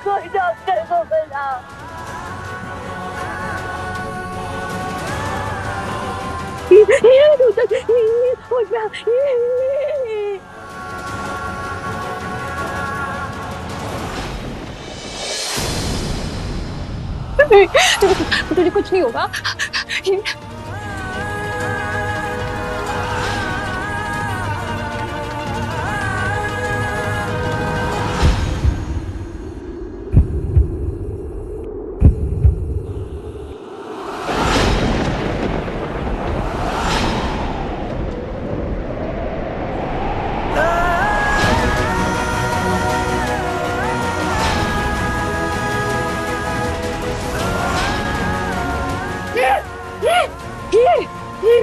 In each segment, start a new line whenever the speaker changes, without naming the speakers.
कोई डॉक्टर को बुलाओ।
तुझे कुछ नहीं होगा।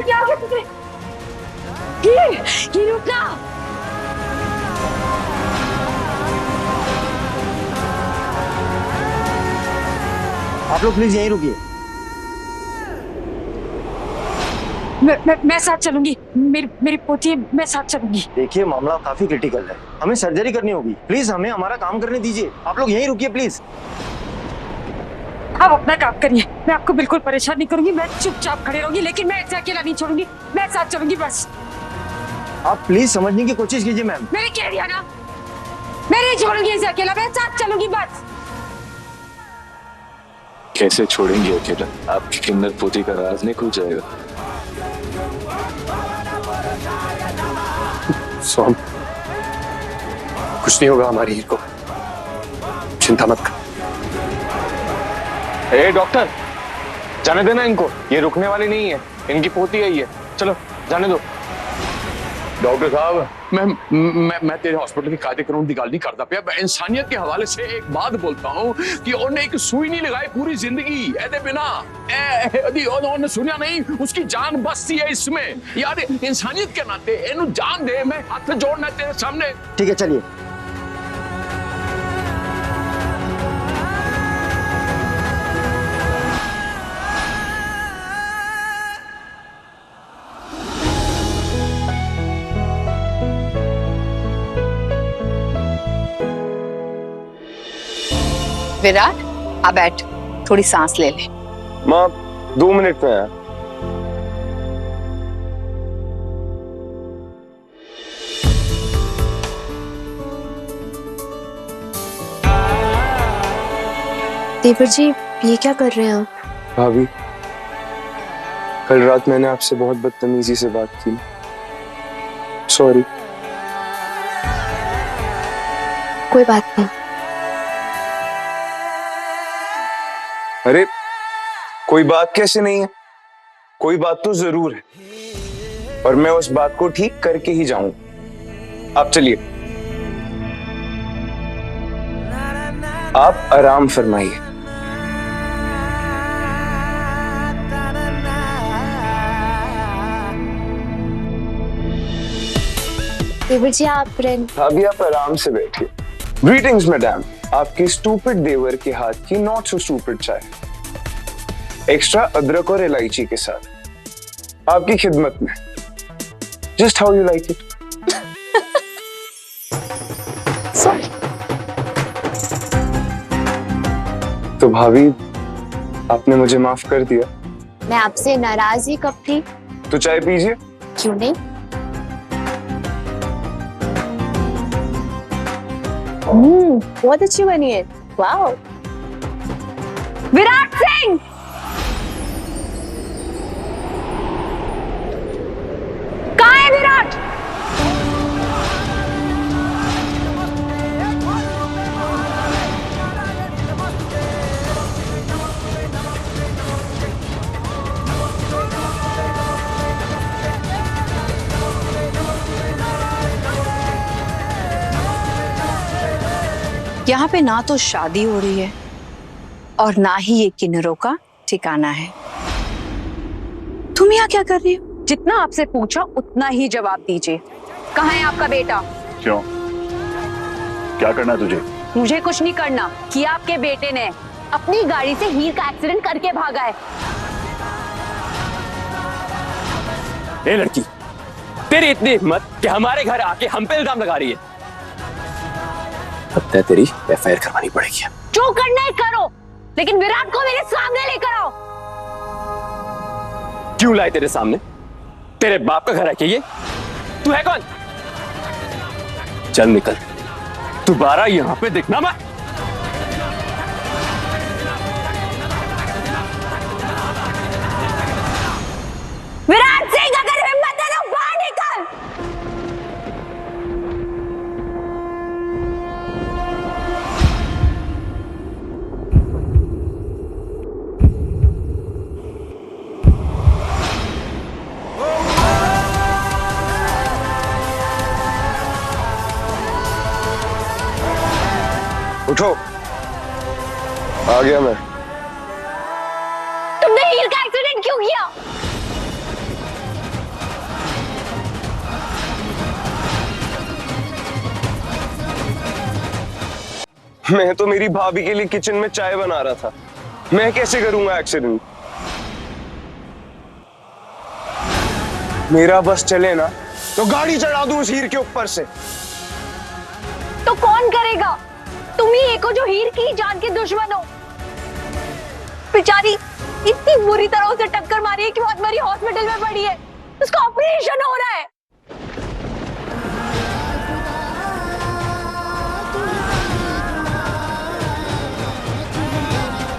क्या हो गया तुझे? ये रुकना।
आप लोग प्लीज यहीं रुकिए।
मैं साथ चलूंगी। मेरी पोती है, मैं साथ चलूंगी।
देखिए मामला काफी क्रिटिकल है, हमें सर्जरी करनी होगी। प्लीज हमें हमारा काम करने दीजिए। आप लोग यहीं रुकिए प्लीज।
आप अपना काम करिए, मैं आपको बिल्कुल परेशान नहीं करूंगी। मैं चुपचाप खड़े रहूंगी, लेकिन मैं ऐसे अकेला नहीं छोड़ूंगी। मैं साथ चलूंगी बस।
आप प्लीज समझने की कोशिश कीजिए मैम।
मैंने कह दिया ना, मैं नहीं छोड़ूंगी ऐसे अकेला। मैं साथ चलूंगी बस।
कैसे छोड़ेंगे अकेला? आपकी किन्नर पोती का राज नहीं खुल जाएगा।
सोम, कुछ नहीं होगा हमारी हीर को, चिंता मत कर।
ए डॉक्टर, जाने देना इनको, ये रुकने वाली नहीं है। इनकी पोती है ये, चलो जाने दो।
डॉक्टर साहब, मैं तेरे हॉस्पिटल के कायदे कानून की गल नहीं करता पिया। मैं इंसानियत के हवाले से एक बात बोलता हूँ कि उन्हें एक सुई नहीं लगाई पूरी जिंदगी ऐसे बिना। उन्होंने सुनिया नहीं, उसकी जान बसती है इसमें। यार इंसानियत के नाते इन्हें जान दे। मैं हाथ जोड़ना तेरे सामने।
ठीक है चलिए।
विराट, आ बैठ, थोड़ी सांस ले ले।
माँ 2 मिनट में है।
देवर जी, ये क्या कर रहे हैं आप?
भाभी, कल रात मैंने आपसे बहुत बदतमीजी से बात की, सॉरी।
कोई बात नहीं।
अरे कोई बात कैसे नहीं है? कोई बात तो जरूर है, और मैं उस बात को ठीक करके ही जाऊंगा। आप चलिए, आप आराम फरमाइए।
देवर जी, आप
भाभी आप आराम से बैठिए। ग्रीटिंग्स मैडम, आपकी स्टूपिड देवर के हाथ की नॉट सो स्टूपिड चाय, एक्स्ट्रा अदरक और इलायची के साथ, आपकी खिदमत में। Just how you like it. तो भाभी, आपने मुझे माफ कर दिया।
मैं आपसे नाराज ही कब थी?
तो चाय पीजिए।
क्यों नहीं? बहुत अच्छी बनी है। वाओ।
विराट सिंह, कहाँ है विराट?
यहाँ पे ना तो शादी हो रही है और ना ही ये किन्नरों का ठिकाना है। तुम यहाँ क्या कर रही हो?
जितना आपसे पूछा उतना ही जवाब दीजिए। कहाँ है आपका बेटा?
क्यों, क्या करना है तुझे?
मुझे कुछ नहीं करना। किया आपके बेटे ने, अपनी गाड़ी से हीर का एक्सीडेंट करके भागा है।
ए लड़की,
तेरी इतनी हिम्मत कि हमारे घर आके हम पे इल्जाम लगा रही है। लगता है तेरी एफआईआर करवानी पड़ेगी।
जो करना है करो, लेकिन विराट को मेरे सामने लेकर आओ।
क्यों लाए तेरे सामने? तेरे बाप का घर है क्या ये? तू है कौन? चल निकल, दोबारा यहां पे दिखना मत।
विराट सिंह, अगर हिम्मत है तो बाहर निकल।
उठो, आ गया मैं।
तुमने हीर का एक्सीडेंट क्यों किया?
मैं तो मेरी भाभी के लिए किचन में चाय बना रहा था। मैं कैसे करूंगा एक्सीडेंट? मेरा बस चले ना तो गाड़ी चढ़ा दूं उस हीर के ऊपर से।
तो कौन करेगा? तुम ही एक हो जो हीर की जान के दुश्मन हो। बेचारी इतनी बुरी तरह उसे टक्कर मारी है कि वो हमारी हॉस्पिटल में पड़ी है। उसका ऑपरेशन हो रहा है।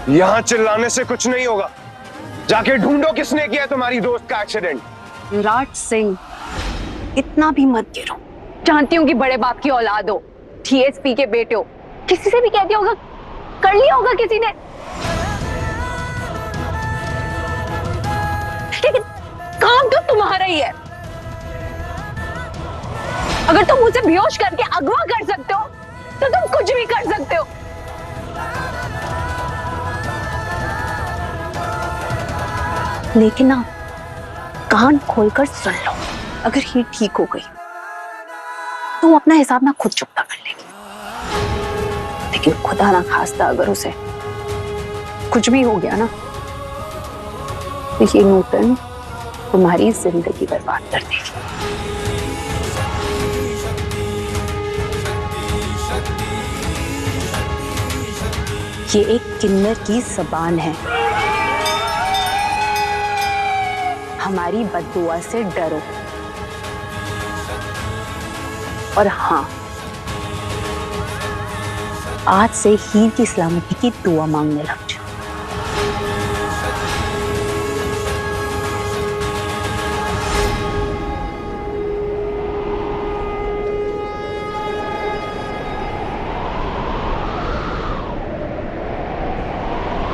यहां चिल्लाने से कुछ नहीं होगा। जाके ढूंढो किसने किया तुम्हारी दोस्त का एक्सीडेंट।
विराट सिंह, इतना भी मत गिरो। जानती हूँ कि बड़े बाप की औलाद हो, डीएसपी के बेटे हो, किसी से भी कह दिया होगा, कर लिया होगा किसी ने। लेकिन काम तो तुम्हारा ही है। अगर तुम उसे बेहोश करके अगवा कर सकते हो तो तुम कुछ भी कर सकते हो। लेकिन ना, कान खोलकर सुन लो, अगर ही ठीक हो गई तो अपना हिसाब ना खुद चुकता कर लेगी। लेकिन खुदा ना खास्ता अगर उसे कुछ भी हो गया ना, तो ये नूतन तुम्हारी जिंदगी बर्बाद कर देगी। ये एक किन्नर की ज़बान है। हमारी बददुआ से डरो। और हाँ, आज से हीर की सलामती की दुआ मांगने लग जाओ।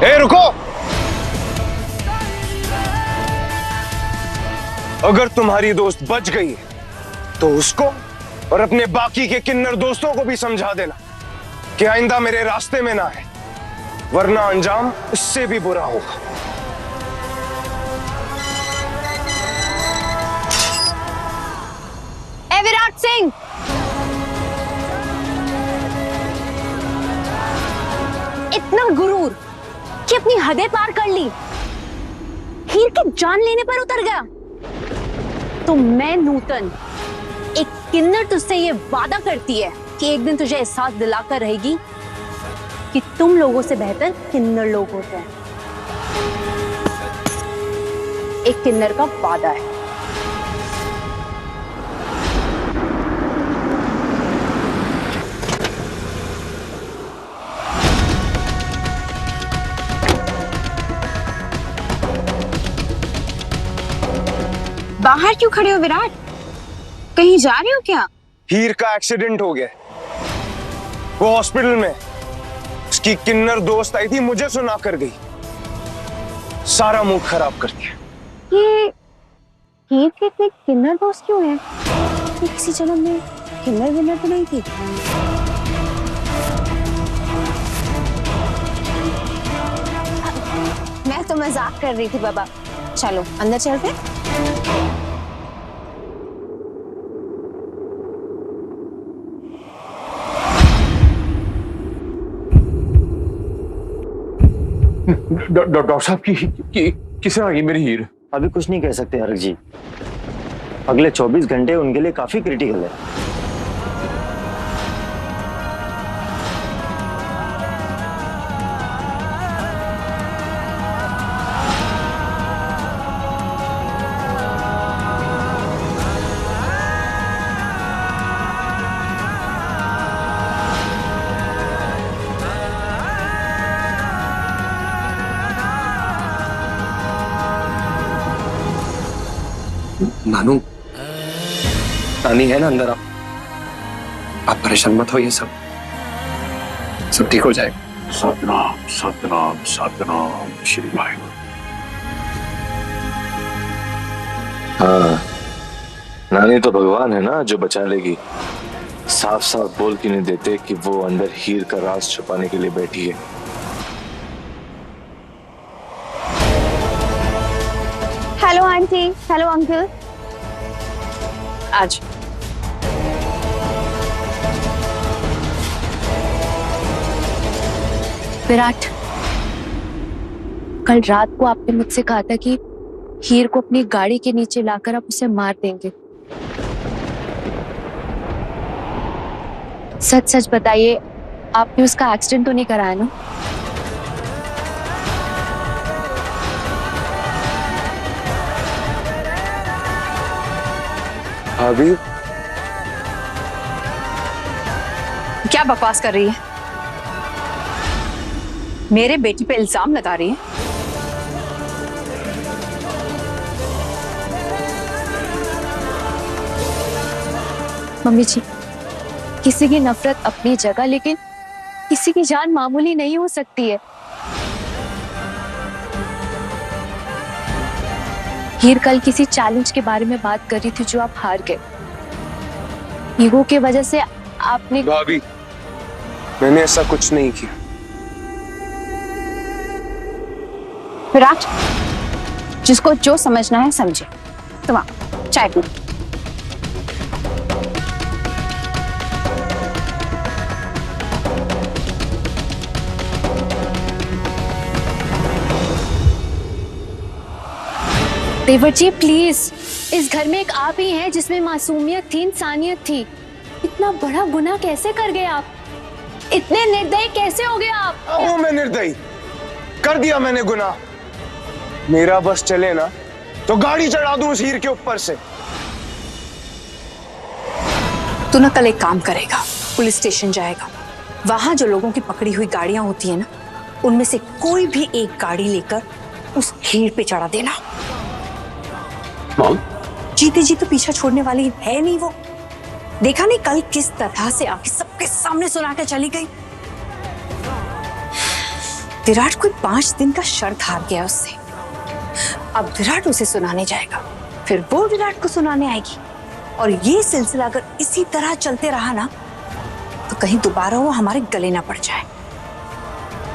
ए रुको! अगर तुम्हारी दोस्त बच गई है तो उसको और अपने बाकी के किन्नर दोस्तों को भी समझा देना कि आइंदा मेरे रास्ते में ना है, वरना अंजाम इससे भी बुरा होगा।
ए विराट सिंह, इतना गुरूर कि अपनी हदें पार कर ली, हीर की जान लेने पर उतर गया। तो मैं नूतन, एक किन्नर तुझसे ये वादा करती है कि एक दिन तुझे एहसास दिलाकर रहेगी कि तुम लोगों से बेहतर किन्नर लोग होते हैं। एक किन्नर का वादा है।
बाहर क्यों खड़े हो विराट? कहीं जा रहे हो क्या?
हीर का एक्सीडेंट हो गया। वो हॉस्पिटल में, उसकी किन्नर दोस्त आई थी, मुझे सुना कर गई, सारा मूड खराब कर दिया।
ये हीर के इतने किन्नर दोस्त क्यों हैं? ये किसी जन्म में किन्नर विन्नर तो नहीं थी।
मैं तो मजाक कर रही थी बाबा। चलो अंदर चलते।
डॉक्टर साहब की किसे आ गई मेरी हीर?
अभी कुछ नहीं कह सकते हरक जी। अगले 24 घंटे उनके लिए काफी क्रिटिकल है।
नानू, नानी है ना अंदर? आप परेशान मत होइए, सब ठीक हो जाएगा।
सतनाम सतनाम सतनाम श्री भाई।
हाँ, नानी तो भगवान है ना जो बचा लेगी। साफ साफ बोल क्यों नहीं देते कि वो अंदर हीर का राज छुपाने के लिए बैठी है।
Hello aunty, hello uncle.
आज विराट, कल रात को आपने मुझसे कहा था कि हीर को अपनी गाड़ी के नीचे लाकर आप उसे मार देंगे। सच सच बताइए, आपने उसका एक्सीडेंट तो नहीं कराया ना?
भाभी,
क्या बकवास कर रही है? मेरे बेटी पे इल्जाम लगा रही है। मम्मी जी, किसी की नफरत अपनी जगह, लेकिन किसी की जान मामूली नहीं हो सकती है। हीर कल किसी चैलेंज के बारे में बात कर रही थी जो आप हार गए। ईगो की वजह से आपने।
भाभी, मैंने ऐसा कुछ नहीं किया।
विराट, जिसको जो समझना है समझे। तुम आओ, चाय पी।
देवर जी प्लीज, इस घर में एक आप ही हैं जिसमें मासूमियत थी, इंसानियत थी। इतना बड़ा गुनाह कैसे कर गए आप? इतने निर्दयी कैसे हो गए आप?
वो मैं निर्दयी कर दिया मैंने गुनाह। मेरा बस चले ना तो गाड़ी चढ़ा दूं उस हीर के ऊपर से।
तू ना कल एक काम करेगा, पुलिस स्टेशन जाएगा। वहां जो लोगों की पकड़ी हुई गाड़ियां होती है ना, उनमें से कोई भी एक गाड़ी लेकर उस हीर पे चढ़ा देना।
मॉम,
जीते जी तो पीछा छोड़ने वाली है नहीं वो। देखा नहीं कल किस तरह से आके सबके सामने सुना के चली गई। विराट कोई 5 दिन का शर्त हार गया उससे। अब विराट उसे सुनाने जाएगा, फिर वो विराट को सुनाने आएगी, और ये सिलसिला अगर इसी तरह चलते रहा ना तो कहीं दोबारा वो हमारे गले ना पड़ जाए।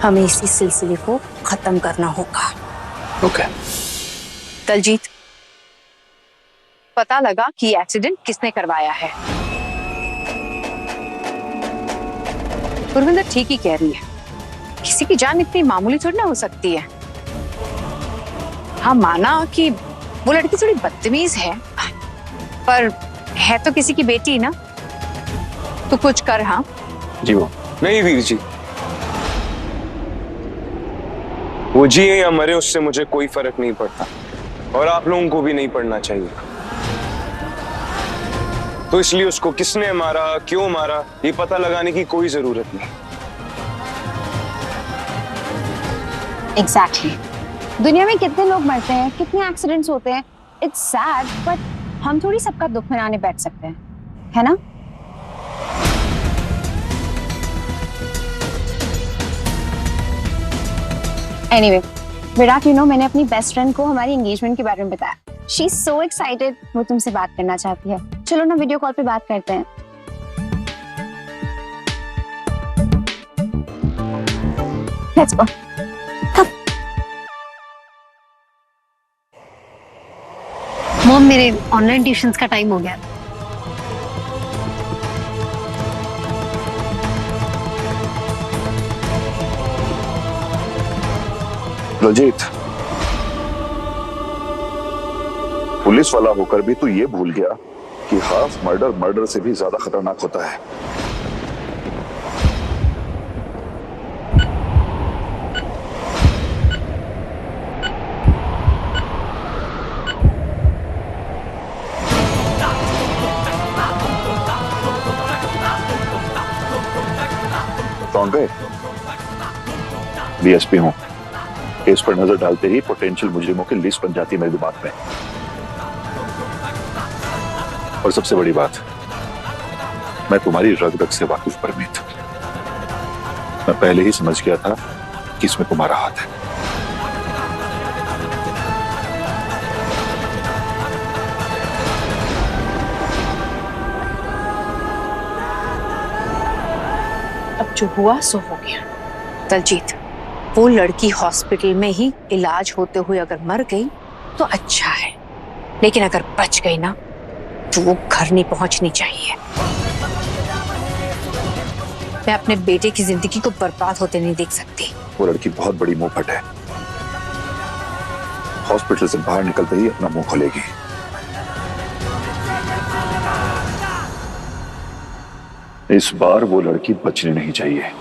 हमें इसी सिलसिले को खत्म करना होगा।
ओके।
दलजीत, पता लगा कि एक्सीडेंट किसने करवाया है। गुरविंदर ठीक ही कह रही है, किसी की जान इतनी मामूली थोड़ी ना हो सकती है। हाँ, माना कि वो लड़की थोड़ी बदतमीज है, पर है तो किसी की बेटी ना। तो कुछ कर। हाँ
जी वो।
नहीं वीर जी, वो जिए या मरे उससे मुझे कोई फर्क नहीं पड़ता, और आप लोगों को भी नहीं पड़ना चाहिए। तो इसलिए उसको किसने मारा, क्यों मारा, ये पता लगाने की कोई जरूरत नहीं।
एग्जैक्टली। दुनिया में कितने लोग मरते हैं, कितने एक्सीडेंट्स होते हैं। इट्स सैड, बट हम थोड़ी सबका दुख मनाने बैठ सकते हैं, है ना? एनीवे, विराट, यू नो, मैंने अपनी बेस्ट फ्रेंड को हमारी एंगेजमेंट के बारे में बताया। शी इज सो एक्साइटेड, वो तुमसे बात करना चाहती है। चलो ना वीडियो कॉल पे बात करते हैं। Let's go.
मॉम, मेरे ऑनलाइन ट्यूशंस का टाइम हो गया।
बलजीत,
पुलिस वाला होकर भी तू ये भूल गया कि हाफ मर्डर मर्डर से भी ज्यादा खतरनाक होता है। कौन गए? डीएसपी हूं। केस पर नजर डालते ही पोटेंशियल मुजरिमों की लिस्ट बन जाती है मेरे दिमाग में। और सबसे बड़ी बात, मैं तुम्हारी रग रग से वाकिफ परमीत। मैं पहले ही समझ गया था कि इसमें तुम्हारा हाथ है।
अब जो हुआ सो हो गया। दलजीत, वो लड़की हॉस्पिटल में ही इलाज होते हुए अगर मर गई तो अच्छा है, लेकिन अगर बच गई ना तो वो घर नहीं पहुंचनी चाहिए। मैं अपने बेटे की जिंदगी को बर्बाद होते नहीं देख सकती।
वो लड़की बहुत बड़ी मुंहफट है। हॉस्पिटल से बाहर निकलते ही अपना मुंह खोलेगी। इस बार वो लड़की बचनी नहीं चाहिए।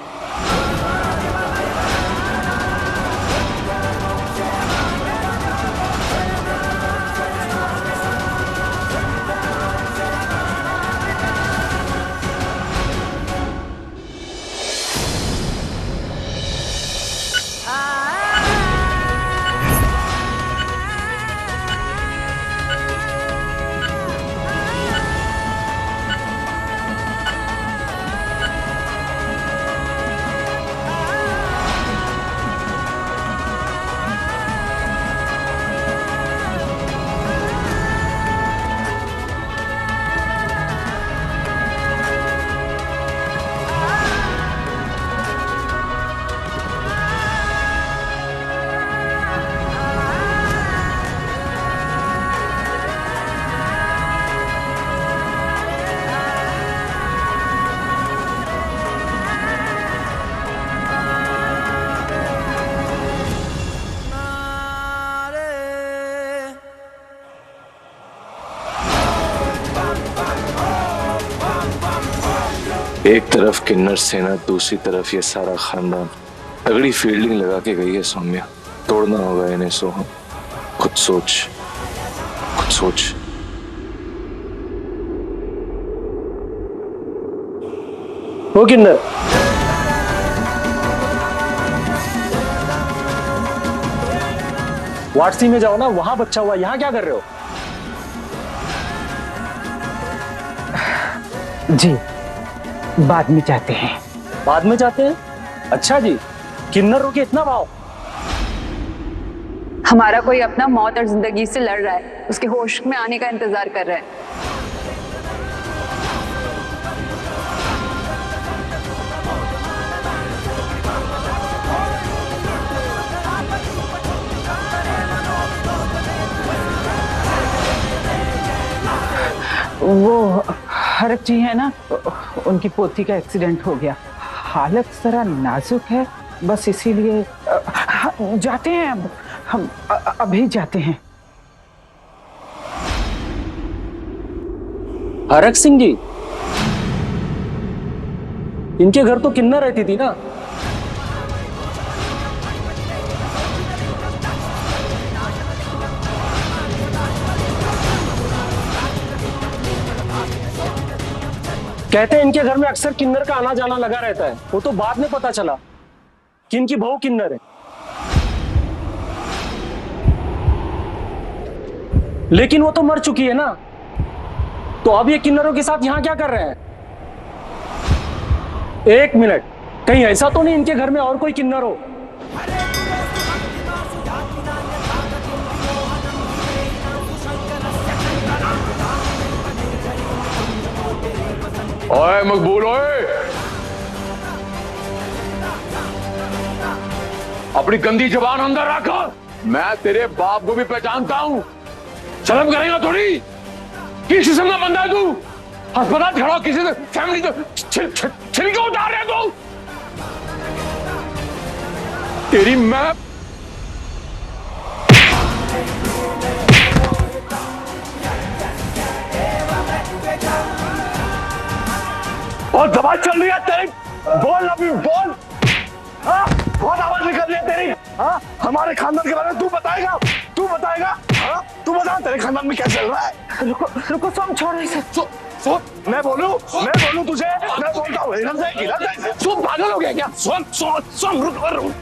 एक तरफ किन्नर सेना, दूसरी तरफ ये सारा खानदान। तगड़ी फील्डिंग लगा के गई है सौम्या। तोड़ना होगा इन्हें सोहम। खुद सोच, खुद सोच।
वो किन्नर, वाटसी में जाओ ना, वहां बच्चा हुआ, यहां क्या कर रहे हो?
जी बाद में जाते हैं।
बाद में जाते हैं? अच्छा जी, किन्नरों के इतना भाव?
हमारा कोई अपना मौत और जिंदगी से लड़ रहा है, उसके होश में आने का इंतजार कर रहा है।
वो हरक जी है ना, उनकी पोती का एक्सीडेंट हो गया। हालत जरा नाजुक है, बस इसीलिए जाते हैं। अब हम अभी जाते हैं।
हरक सिंह जी, इनके घर तो किन्नर रहती थी ना? कहते हैं इनके घर में अक्सर किन्नर का आना जाना लगा रहता है। वो तो बाद में पता चला कि इनकी बहू किन्नर है। लेकिन वो तो मर चुकी है ना, तो अब ये किन्नरों के साथ यहां क्या कर रहे हैं? एक मिनट, कहीं ऐसा तो नहीं इनके घर में और कोई किन्नर हो?
ओए मकबूल, ओए अपनी गंदी जबान अंदर रख। मैं तेरे बाप को भी पहचानता हूं। शर्म करेगा थोड़ी? किस किस्म का बंदा है तू? अस्पताल खड़ा किसी से फैमिली तो छिलके उतार रहे तू। तेरी मैं बहुत दबाव चल रही है तेरी, बोल अभी बोल। हाँ, बहुत आवाज निकल रही है तेरी। हाँ, हमारे खानदान के बारे में तू बताएगा, तू बताएगा। हाँ, तू बता तेरे खानदान में क्या चल रहा है।
रुको रुको, सोम छोड़ो इसे।
मैं बोलूं तुझे, मैं बोलता हूँ इधर से, चुप, पागल हो गया क्या? सोम रुक।